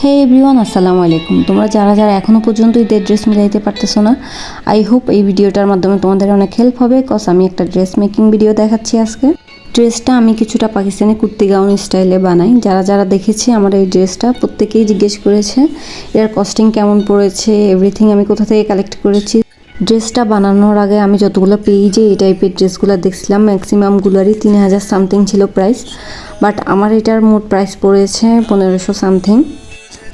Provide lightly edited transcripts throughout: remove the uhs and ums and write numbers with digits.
হে everyone, আসসালামু আলাইকুম। তোমরা যারা যারা এখনও পর্যন্ত ঈদের ড্রেস মিলাইতে পারতেছো না, আই হোপ এই ভিডিওটার মাধ্যমে তোমাদের অনেক হেল্প হবে। কজ আমি একটা ড্রেস মেকিং ভিডিও দেখাচ্ছি আজকে। ড্রেসটা আমি কিছুটা পাকিস্তানি কুর্তি গাউন স্টাইলে বানাই। যারা যারা দেখেছি আমার এই ড্রেসটা প্রত্যেকেই জিজ্ঞেস করেছে এর কস্টিং কেমন পড়েছে, এভরিথিং আমি কোথা থেকে কালেক্ট করেছি। ড্রেসটা বানানোর আগে আমি যতগুলো পেজে এই টাইপের ড্রেসগুলো দেখছিলাম, ম্যাক্সিমামগুলোরই 3000 সামথিং ছিল প্রাইস। বাট আমার এটার মোট প্রাইস পড়েছে 1500 সামথিং।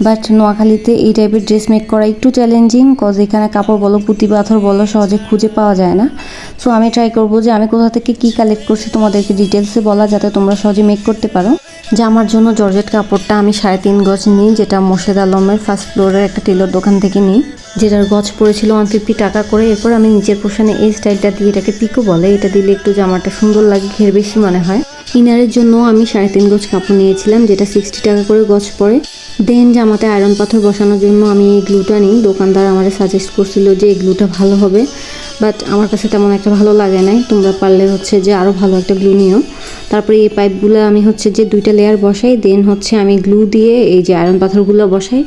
বাট নোয়াখালীতে এই টাইপের ড্রেস মেক করা একটু চ্যালেঞ্জিং, কজ এখানে কাপড় বলো, পুঁতি পাথর বলো, সহজে খুঁজে পাওয়া যায় না। সো আমি ট্রাই করবো যে আমি কোথা থেকে কী কালেক্ট করছি তোমাদেরকে ডিটেলসে বলা, যাতে তোমরা সহজে মেক করতে পারো। যে আমার জন্য জর্জেট কাপড়টা আমি 3.5 গজ নিই, যেটা মোর্শেদ আলমের ফার্স্ট ফ্লোরের একটা টেলর দোকান থেকে নিই, যেটার গজ পড়েছিল 150 টাকা করে। এরপর আমি নিচের পোর্শনে এই স্টাইলটা দিয়ে, এটাকে পিকো বলে, এটা দিলে একটু জামাটা সুন্দর লাগে, ঘের বেশি মনে হয়। ইনারের জন্য আমি 3.5 গজ কাপড় নিয়েছিলাম, যেটা 60 টাকা করে গজ পড়ে। দেন জামাতে আয়রন পাথর বসানোর জন্য আমি এই গ্লুটা নিই। দোকানদার আমাদের সাজেস্ট করছিল যে এই গ্লুটা ভালো হবে, বাট আমার কাছে তেমন একটা ভালো লাগে নাই। তোমরা পারলে হচ্ছে যে আরও ভালো একটা গ্লু নিও। তারপরে এই পাইপগুলো আমি হচ্ছে যে 2টা লেয়ার বসাই, দেন হচ্ছে আমি গ্লু দিয়ে এই যে আয়রন পাথরগুলো বসাই।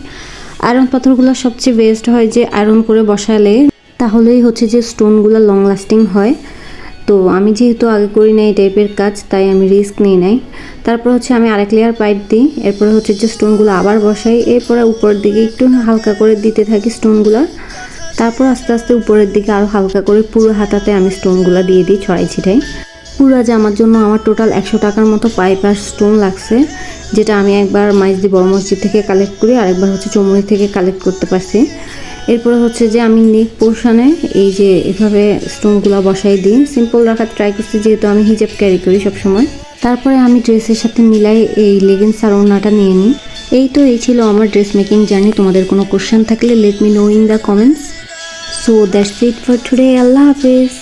আয়রন পাথরগুলো সবচেয়ে বেস্ট হয় যে আয়রন করে বসালে, তাহলেই হচ্ছে যে স্টোনগুলো লং লাস্টিং হয়। তো আমি যেহেতু আগে করি না এই টাইপের কাজ, তাই আমি রিস্ক নিই নাই। তারপর হচ্ছে আমি আরেক লেয়ার পাইপ দিই, এরপরে হচ্ছে যে স্টোনগুলো আবার বসাই, এরপরে উপরের দিকে একটু হালকা করে দিতে থাকি স্টোনগুলো। তারপর আস্তে আস্তে উপরের দিকে আরও হালকা করে পুরো হাতাতে আমি স্টোনগুলো দিয়ে দিই ছড়াই ছিটাই। পুরো জামার জন্য আমার টোটাল 100 টাকার মতো পাইপ আর স্টোন লাগছে, যেটা আমি একবার মাইজদি বড় মসজিদ থেকে কালেক্ট করি, আরেকবার হচ্ছে চৌমুড়ি থেকে কালেক্ট করতে পারছি। এরপরে হচ্ছে যে আমি নেক পোর্শনে এই যে এভাবে স্টোনগুলো বসাই দিই। সিম্পল রাখার ট্রাই করছি, যেহেতু আমি হিজাব ক্যারি করি সবসময়। তারপরে আমি ড্রেসের সাথে মিলাই এই লেগিংস আর ওড়নাটা নিয়ে নিই। এই ছিল আমার ড্রেস মেকিং জার্নি। তোমাদের কোনো কোশ্চেন থাকলে let me know in the comments. So that's it for today. আল্লাহ হাফেজ।